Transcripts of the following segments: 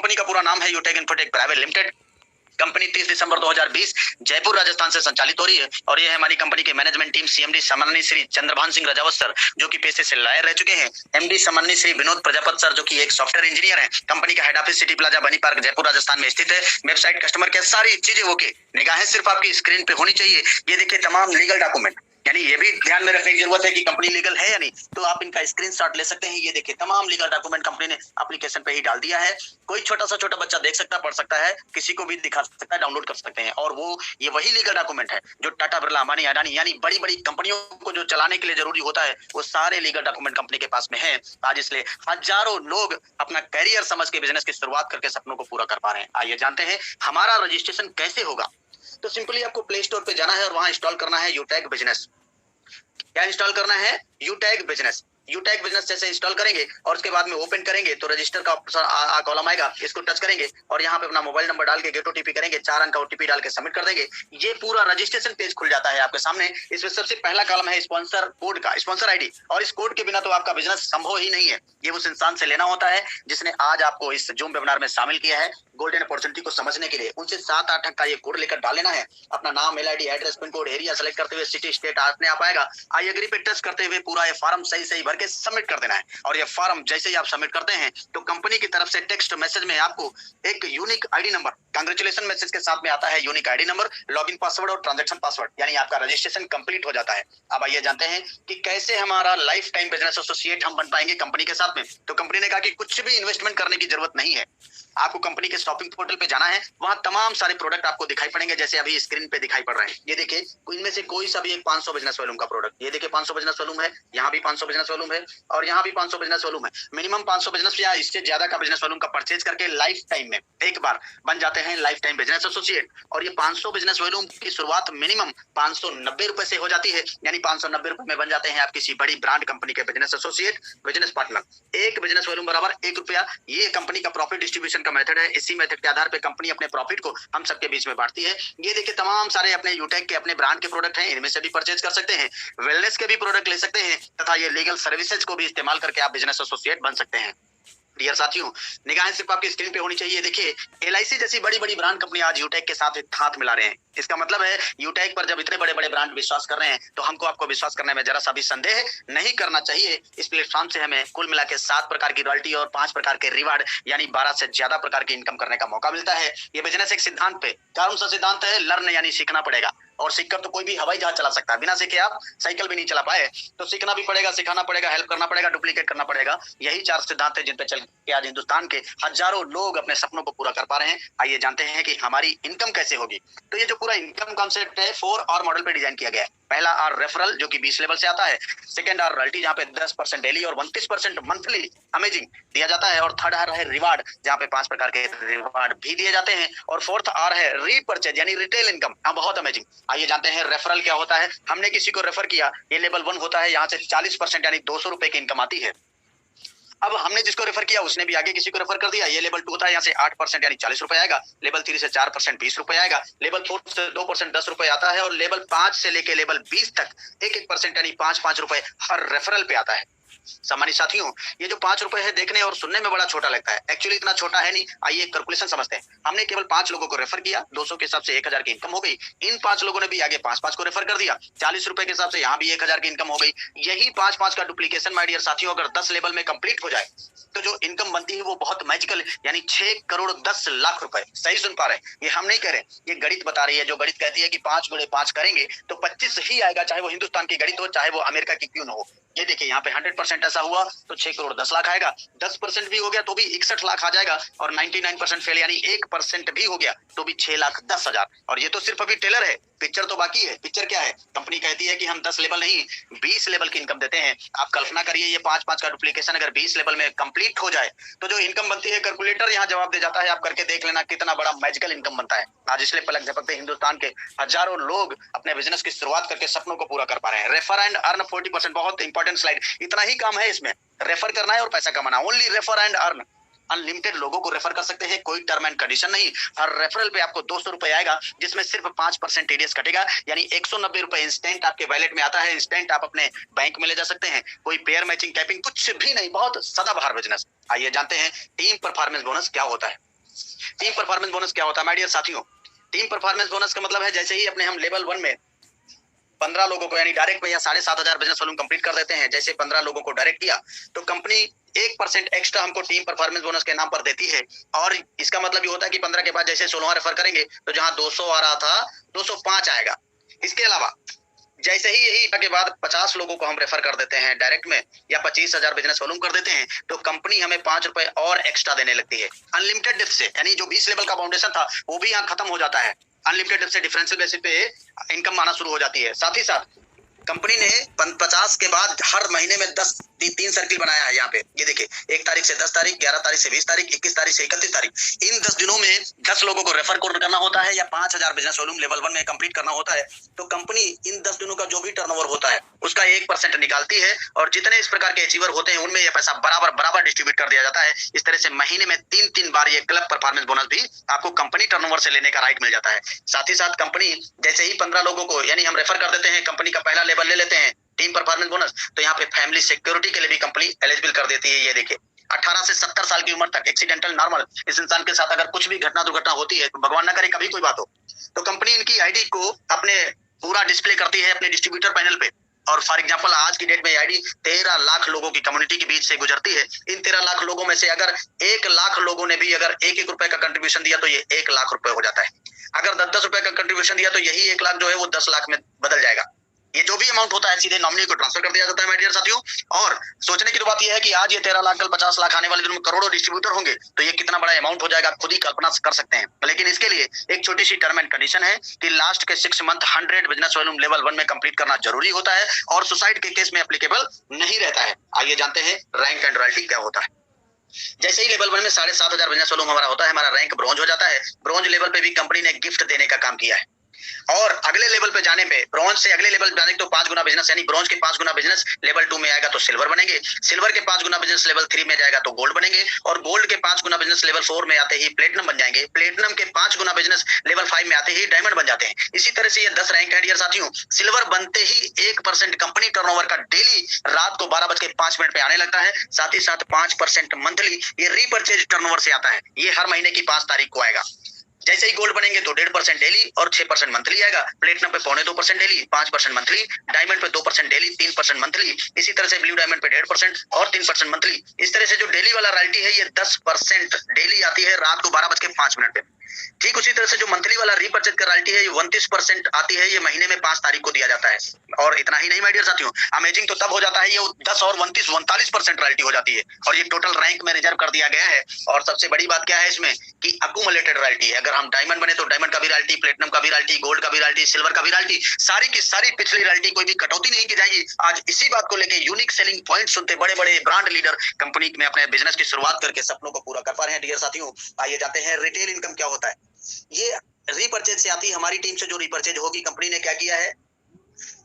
Company का पूरा नाम है यूटेक इन्फोटेक प्राइवेट लिमिटेड। कंपनी 30 दिसंबर 2020 जयपुर राजस्थान से संचालित हो रही है और ये है हमारी कंपनी के मैनेजमेंट टीम सीएमडी सम्माननीय श्री चंद्रभान सिंह राजावत सर, जो कि पेशे से लायर रह चुके हैं। एमडी सम्माननीय श्री विनोद प्रजापत सर, जो कि एक सॉफ्टवेयर इंजीनियर है। कंपनी का हेड ऑफिस सिटी प्लाजा बनी पार्क जयपुर राजस्थान में स्थित है। वेबसाइट कस्टमर केयर, सारी चीजें ओके। निगाहें सिर्फ आपकी स्क्रीन पे होनी चाहिए। ये देखिए तमाम लीगल डॉक्यूमेंट, यानी ये भी ध्यान में रखने की जरूरत है कि कंपनी लीगल है या नहीं, तो आप इनका स्क्रीनशॉट ले सकते हैं। ये देखिए तमाम लीगल डॉक्यूमेंट कंपनी ने एप्लीकेशन पे ही डाल दिया है। कोई छोटा सा छोटा बच्चा देख सकता है, पढ़ सकता है, किसी को भी दिखा सकता है, डाउनलोड कर सकते हैं। और वो ये वही लीगल डॉक्यूमेंट है जो टाटा बिरला अंबानी अडानी यानी बड़ी बड़ी कंपनियों को जो चलाने के लिए जरूरी होता है, वो सारे लीगल डॉक्यूमेंट कंपनी के पास में है। आज इसलिए हजारों लोग अपना करियर समझ के बिजनेस की शुरुआत करके सपनों को पूरा कर पा रहे हैं। आइए जानते हैं हमारा रजिस्ट्रेशन कैसे होगा। तो सिंपली आपको प्ले स्टोर पे जाना है और वहां इंस्टॉल करना है यूटेक बिजनेस। क्या इंस्टॉल करना है? यूटेक बिजनेस। यूटेक बिजनेस जैसे इंस्टॉल करेंगे और उसके बाद में ओपन करेंगे तो रजिस्टर का ऑप्शन कॉलम आएगा, इसको टच करेंगे और यहाँ पे अपना मोबाइल नंबर डाल के गेट ओटीपी करेंगे, 4 अंक का ओटीपी डाल के सबमिट कर देंगे। ये पूरा रजिस्ट्रेशन पेज खुल जाता है आपके सामने। इसमें सबसे पहला कॉलम है स्पॉन्सर कोड का, स्पॉन्सर आईडी, और इस कोड के बिना तो आपका बिजनेस संभव ही नहीं है। ये उस इंसान से लेना होता है जिसने आज आपको इस जूम वेबिनार में शामिल किया है। गोल्डन अपॉर्चुनिटी को समझने के लिए उनसे 7-8 अंक का ये कोड लेकर डाल लेना है। अपना नाम, mail ID, address, pin code, area select करते हुए सिटी स्टेट अपने आप आएगा। आई एग्री पे टच करते हुए पूरा ये फॉर्म सही सही भर के सबमिट कर देना है। और ये फॉर्म जैसे ही आप सबमिट करते हैं तो कंपनी की तरफ से टेक्स्ट मैसेज में आपको एक unique ID number, congratulation message के साथ में आता है unique ID number, login password और ट्रांजैक्शन पासवर्ड, यानी आपका रजिस्ट्रेशन कंप्लीट हो जाता है। अब आइए जानते हैं कि कैसे हमारा लाइफ टाइम बिजनेस एसोसिएट हम बन पाएंगे कंपनी के साथ में। तो कंपनी ने कहा कि कुछ भी इन्वेस्टमेंट करने की जरूरत नहीं है। आपको कंपनी के शॉपिंग पोर्टल पे जाना है, वहां तमाम सारे प्रोडक्ट आपको दिखाई पड़ेंगे जैसे अभी स्क्रीन पे दिखाई पड़ रहे हैं। ये देखिए इनमें से कोई सा भी एक 500 बिजनेस वॉल्यूम का प्रोडक्ट, ये देखिए 500 बिजनेस वॉल्यूम है, यहाँ भी 500 बिजनेस वॉल्यूम है और यहाँ भी 500 बिजनेस वॉल्यूम है। मिनिमम 500 बिजनेस या इससे ज्यादा का बिजनेस वॉल्यूम का परचेज करके लाइफ टाइम में एक बार बन जाते हैं लाइफ टाइम बिजनेस एसोसिएट। और ये 500 बिजनेस वॉल्यूम की शुरुआत मिनिमम 590 रुपए से हो जाती है, यानी 590 रुपए में बन जाते हैं आप किसी बड़ी ब्रांड कंपनी के बिजनेस एसोसिएट, बिजनेस पार्टनर। एक बिजनेस वॉल्यूम बराबर 1 रुपया। ये कंपनी का प्रॉफिट डिस्ट्रीब्यूशन का मेथड है। इसी मेथड के आधार पे कंपनी अपने प्रॉफिट को हम सबके बीच में बांटती है। ये देखिए तमाम सारे अपने यूटेक के अपने ब्रांड के प्रोडक्ट हैं, इनमें से भी परचेज कर सकते हैं, वेलनेस के भी प्रोडक्ट ले सकते हैं तथा ये लीगल सर्विसेज को भी इस्तेमाल करके आप बिजनेस एसोसिएट बन सकते हैं। डियर साथियों, निगाहें सिर्फ आपकी स्क्रीन पे होनी चाहिए। देखिए एलआईसी जैसी बड़ी बड़ी ब्रांड कंपनी आज यूटेक के साथ हाथ मिला रहे हैं। इसका मतलब है यूटेक पर जब इतने बड़े बड़े ब्रांड विश्वास कर रहे हैं तो हमको आपको विश्वास करने में जरा सा भी संदेह नहीं करना चाहिए। इस प्लेटफॉर्म से हमें कुल मिला के 7 प्रकार की रॉयल्टी और 5 प्रकार के रिवार्ड यानी 12 से ज्यादा प्रकार की इनकम करने का मौका मिलता है। ये बिजनेस एक सिद्धांत पे, कौन सा सिद्धांत है? लर्न, यानी सीखना पड़ेगा। और सीखकर तो कोई भी हवाई जहाज चला सकता है, बिना सीखे आप साइकिल भी नहीं चला पाए। तो सीखना भी पड़ेगा, सिखाना पड़ेगा, हेल्प करना पड़ेगा, डुप्लीकेट करना पड़ेगा। यही 4 सिद्धांत है जिन पे चल के आज हिंदुस्तान के हजारों लोग अपने सपनों को पूरा कर पा रहे हैं। आइए जानते हैं कि हमारी इनकम कैसे होगी। तो ये जो पूरा इनकम कॉन्सेप्ट है 4 और मॉडल पे डिजाइन किया गया है। पहला आर रेफरल जो कि 20 लेवल से आता है, सेकंड आर रॉयल्टी जहाँ पे 10% डेली और 29% मंथली अमेजिंग दिया जाता है, और थर्ड आर है रिवार्ड जहाँ पे 5 प्रकार के रिवार्ड भी दिए जाते हैं, और फोर्थ आर है रीपरचेज यानी रिटेल इनकम, बहुत अमेजिंग। आइए जानते हैं रेफरल क्या होता है। हमने किसी को रेफर किया, ये लेवल 1 होता है, यहाँ से 40% यानी 200 रुपए की इनकम आती है। अब हमने जिसको रेफर किया उसने भी आगे किसी को रेफर कर दिया, ये लेवल 2 होता है, यहाँ से 8% यानी 40 रुपए आएगा, लेवल 3 से 4% 20 रुपए आएगा, लेवल 4 से 2% 10 रुपए आता है, और लेवल 5 से लेके लेवल 20 तक 1-1% यानी 5-5 रुपए हर रेफरल पे आता है। सम्मानित साथियों, ये जो 5 रुपए है देखने और सुनने में बड़ा छोटा लगता है, एक्चुअली इतना छोटा है नहीं। आइए कैलकुलेशन समझते हैं। हमने केवल 5 लोगों को रेफर किया, 200 के हिसाब से 1000 की इनकम हो गई। इन 5 लोगों ने भी आगे 5-5 को रेफर कर दिया, 40 रुपए के हिसाब से यहाँ भी 1000 की इनकम हो गई। यही 5-5 का डुप्लीकेशन माय डियर साथियों अगर 10 लेवल में कंप्लीट हो जाए तो जो इनकम बनती है वो बहुत मैजिकल, यानी 6 करोड़ 10 लाख रुपए। सही सुन पा रहे हैं, ये हम नहीं कह रहे, ये गणित बता रही है। जो गणित कहती है कि 5 गुणे 5 करेंगे तो 25 ही आएगा, चाहे वो हिंदुस्तान की गणित हो चाहे वो अमेरिका की क्यों न हो। ये देखिए यहाँ पे 100% ऐसा हुआ तो 6 करोड़ 10 लाख आएगा, 10% भी हो गया तो भी 61 लाख आ जाएगा, और 99% फेल यानी 1% भी हो गया तो भी 6,10,000। और ये तो सिर्फ अभी टेलर है, पिक्चर तो बाकी है। पिक्चर क्या है? कंपनी कहती है कि हम 10 लेवल नहीं 20 लेवल की इनकम देते हैं। आप कल्पना करिए ये 5-5 का डुप्लीकेशन अगर 20 लेवल में कंप्लीट हो जाए तो जो इनकम बनती है, कैलकुलेटर यहाँ जवाब दे जाता है। आप करके देख लेना कितना बड़ा मैजिकल इनकम बनता है। आज इसलिए पलक झपकते हिंदुस्तान के हजारों लोग अपने बिजनेस की शुरुआत करके सपनों को पूरा कर पा रहे हैं। रेफर एंड अर्न 40%, बहुत इंपॉर्टेंट स्लाइड। इतना ही काम है इसमें, रेफर करना है और पैसा कमाना। Only refer and earn. Unlimited लोगों को रेफर कर सकते हैं, कोई टर्म एंड कंडीशन नहीं। हर रेफरल पे आपको 200 रुपए आएगा, जिसमें सिर्फ 5% टीडीएस कटेगा, यानी 190 रुपए इंस्टेंट आपके वैलेट में आता है। इंस्टेंट आप अपने बैंक में ले जा सकते हैं, कोई पेयर मैचिंग कैपिंग कुछ भी नहीं, बहुत सदाबहार बिजनेस। आइए जानते हैं टीम परफॉर्मेंस बोनस क्या होता है। टीम परफॉर्मेंस बोनस क्या होता है माय डियर साथियों? टीम परफॉर्मेंस बोनस का मतलब है जैसे ही अपने हम लेवल 1 में 15 लोगों को यानी डायरेक्ट में या 7,500 बिजनेस वॉल्यूम कंप्लीट कर देते हैं, जैसे 15 लोगों को डायरेक्ट किया तो कंपनी 1% एक्स्ट्रा हमको टीम परफॉर्मेंस बोनस के नाम पर देती है। और इसका मतलब ये होता है कि 15 के बाद जैसे 16वां रेफर करेंगे तो जहां 200 आ रहा था 205 आएगा। इसके अलावा जैसे ही यही के बाद 50 लोगों को हम रेफर कर देते हैं डायरेक्ट में या 25,000 बिजनेस वॉल्यूम कर देते हैं तो कंपनी हमें 5 रुपए और एक्स्ट्रा देने लगती है अनलिमिटेड डिप्स से। यानी जो 20 लेवल का फाउंडेशन था वो भी यहाँ खत्म हो जाता है। अनलिमिटेड डिप्स से डिफरेंशियल बेसिस पे इनकम आना शुरू हो जाती है। साथ ही साथ कंपनी ने 50 के बाद हर महीने में 3 सर्किल बनाया है। यहाँ पे ये देखिए 1 तारीख से 10 तारीख, 11 तारीख से 20 तारीख, 21 तारीख से 31 तारीख, इन 10 दिनों में 10 लोगों को रेफर करना होता है या 5,000 बिजनेस वॉल्यूम लेवल 1 में कंप्लीट करना होता है। तो कंपनी इन 10 दिनों का जो भी टर्नओवर होता है उसका 1% निकालती है और जितने इस प्रकार के अचीवर होते हैं उनमें यह पैसा बराबर डिस्ट्रीब्यूट कर दिया जाता है। इस तरह से महीने में 3 बार ये क्लब परफॉर्मेंस बोनस भी आपको कंपनी टर्नओवर से लेने का राइट मिल जाता है। साथ ही साथ कंपनी जैसे ही 15 लोगों को यानी हम रेफर कर देते हैं, कंपनी का पहला लेवल ले लेते हैं टीम परफॉर्मेंस बोनस, तो यहाँ पे फैमिली सिक्योरिटी के लिए भी कंपनी एलिजिबल कर देती है। ये देखिए 18 से 70 साल की उम्र तक एक्सीडेंटल नॉर्मल इस इंसान के साथ अगर कुछ भी घटना दुर्घटना होती है तो भगवान ना करे कभी कोई बात हो तो कंपनी इनकी आईडी को अपने पूरा डिस्प्ले करती है अपने डिस्ट्रीब्यूटर पैनल पे। और फॉर एग्जांपल आज की डेट में आईडी 13 लाख लोगों की कम्युनिटी के बीच से गुजरती है। इन 13 लाख लोगों में से अगर 1 लाख लोगों ने भी अगर 1-1 रुपए का कंट्रीब्यूशन दिया तो ये 1 लाख रुपए हो जाता है। अगर 10-10 रुपए का कंट्रीब्यूशन दिया तो यही 1 लाख जो है वो 10 लाख में बदल जाएगा। ये जो भी अमाउंट होता है सीधे नॉमिनी को ट्रांसफर कर दिया जाता है माय डियर साथियों। और सोचने की तो बात यह है कि आज ये 13 लाख कल 50 लाख आने वाले दिनों में करोड़ों डिस्ट्रीब्यूटर होंगे तो ये कितना बड़ा अमाउंट हो जाएगा खुद ही कल्पना कर सकते हैं। लेकिन इसके लिए एक छोटी सी टर्म एंड कंडीशन है कि लास्ट के 6 मंथ 100 बिजनेस वॉल्यूम लेवल 1 में कंप्लीट करना जरूरी होता है और सुसाइड के केस में एप्लीकेबल नहीं रहता है। आइए जानते हैं रैंक एंड रॉयल्टी क्या होता है। जैसे ही लेवल 1 में 7,500 बिजनेस वॉल्यूम हमारा होता है, हमारा रैंक ब्रॉन्ज हो जाता है। ब्रॉन्ज लेवल पे भी कंपनी ने गिफ्ट देने का काम किया है और अगले लेवल पे जाने पे ब्रॉन्ज से अगले लेवल जाने तो 5 गुना बिजनेस यानी ब्रॉन्ज के 5 गुना बिजनेस लेवल 2 में आएगा तो सिल्वर बनेंगे, सिल्वर के 5 गुना बिजनेस लेवल 3 में जाएगा तो गोल्ड बनेंगे और गोल्ड के 5 गुना बिजनेस लेवल 4 में आते ही प्लेटिनम बन जाएंगे, प्लेटिनम के 5 गुना बिजनेस लेवल 5 में आते ही डायमंड बन जाते हैं। इसी तरह से ये 10 रैंक है डियर साथियों। सिल्वर बनते ही 1% कंपनी टर्नओवर का डेली रात को 12:05 पे आने लगता है। साथ ही साथ 5% मंथली ये रीपरचेज टर्नओवर से आता है। ये हर महीने की 5 तारीख को आएगा। जैसे ही गोल्ड बनेंगे तो 1.5% डेली और 6% मंथली आएगा। प्लेटिनम पे 2.25% डेली, 5% मंथली, डायमंड पे 2% डेली, 3% मंथली। इसी तरह से ब्लू डायमंड पे 1.5% और 3% मंथली। इस तरह से जो डेली वाला रॉयल्टी है ये 10% डेली आती है रात को 12:05 पे। ठीक उसी तरह से जो मंथली वाला रीपरचेज का रॉयल्टी है ये 29% आती है, ये महीने में 5 तारीख को दिया जाता है। और इतना ही नहीं माय डियर साथियों, अमेजिंग तो तब हो जाता है ये 10 और 29 49% रॉयल्टी हो जाती है और ये टोटल रैंक में रिजर्व कर दिया गया है। और सबसे बड़ी बात क्या है इसमें कि अक्यूमुलेटेड रॉयल्टी है। अगर हम डायमंड बने तो डायमंड का भी रॉयल्टी, प्लेटिनम का भी रॉयल्टी, गोल्ड का भी रॉयल्टी, सिल्वर का भी रॉयल्टी, सारी की सारी पिछली रॉयल्टी कोई भी कटौती नहीं की जाएगी। आज इसी बात को लेकर यूनिक सेलिंग पॉइंट सुनते बड़े बड़े ब्रांड लीडर कंपनी में अपने बिजनेस की शुरुआत करके सपनों को पूरा कर पा रहे हैं डियर साथियों। आइए जाते हैं रिटेल इनकम क्या होता है। ये रीपरचेज से आती है। हमारी टीम से जो रीपरचेज होगी कंपनी ने क्या किया है,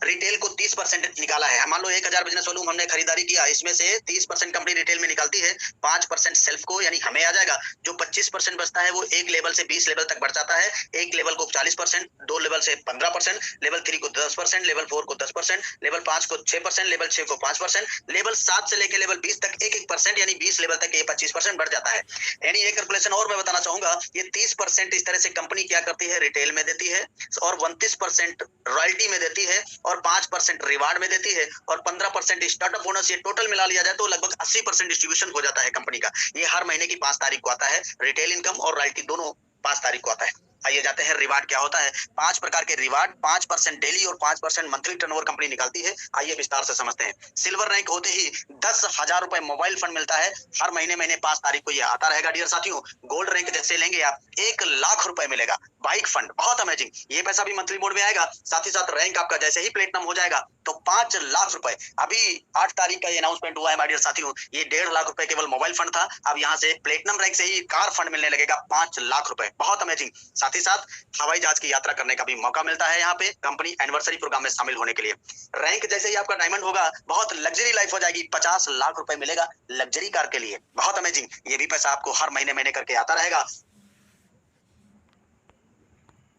रिटेल को 30% निकाला है। मान लो 1,000 बिजनेस वॉल्यूम हमने खरीदारी किया, इसमें से 30% कंपनी रिटेल में निकालती है, 5% सेल्फ को यानी हमें आ जाएगा। जो 25% बचता है वो एक लेवल से 20 लेवल तक बढ़ जाता है। एक लेवल को 40%, 2 लेवल से 15%, लेवल 3 को 10%, लेवल 4 को 10%, लेवल 5 को 6%, लेवल 6 को 5%, लेवल 7 से लेकर लेवल 20 तक 1-1% यानी 20 लेवल तक ये 25% बढ़ जाता है। यानी एक कैलकुलेशन और मैं बताना चाहूंगा, ये 30% इस तरह से कंपनी क्या करती है, रिटेल में देती है और 29% रॉयल्टी में देती है और 5% रिवार्ड में देती है और 15% स्टार्टअप बोनस। ये टोटल मिला लिया जाए तो लगभग 80% डिस्ट्रीब्यूशन हो जाता है कंपनी का। ये हर महीने की 5 तारीख को आता है। रिटेल इनकम और रॉयल्टी दोनों 5 तारीख को आता है। आइए जाते हैं रिवार्ड क्या होता है। 5 प्रकार के रिवार्ड, 5% डेली और 5% मंथली टर्नओवर कंपनी निकालती है। आइए विस्तार से समझते हैं। सिल्वर रैंक होते ही 10,000 रुपए मोबाइल फंड मिलता है। हर महीने 5 तारीख को ये आता रहेगा डियर साथियों। गोल्ड रैंक जैसे लेंगे आप 1 लाख रुपए मिलेगा। बाइक फंड बहुत अमेजिंग, ये पैसा भी मंथली मोड में आएगा। साथ ही साथ रैंक आपका जैसे ही प्लेटिनम हो जाएगा तो 5 लाख रुपए। अभी 8 तारीख का ये अनाउंसमेंट हुआ है माय डियर साथियों। ये 1.5 लाख रुपए केवल मोबाइल फंड था, अब यहाँ से प्लेटिनम रैंक से ही कार फंड मिलने लगेगा 5 लाख रुपए। बहुत अमेजिंग। साथ ही साथ हवाई जहाज की यात्रा करने का भी मौका मिलता है यहाँ पे कंपनी एनिवर्सरी प्रोग्राम में शामिल होने के लिए। रैंक जैसे ही आपका डायमंड होगा बहुत लग्जरी लाइफ हो जाएगी, 50 लाख रुपए मिलेगा लग्जरी कार के लिए। बहुत अमेजिंग। ये भी पैसा आपको हर महीने करके आता रहेगा।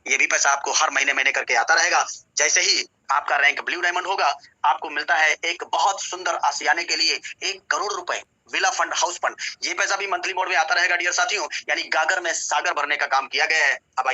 ये भी पैसा आपको हर महीने महीने करके आता रहेगा। जैसे ही आपका रैंक ब्लू डायमंड होगा, आपको मिलता है एक बहुत सुंदर आशियाने के लिए 1 करोड़ रुपए विला फंड, हाउस फंड। ये पैसा भी मंथली मोड में आता रहेगा डियर साथियों, यानी गागर में सागर भरने का काम किया गया है। अब आइए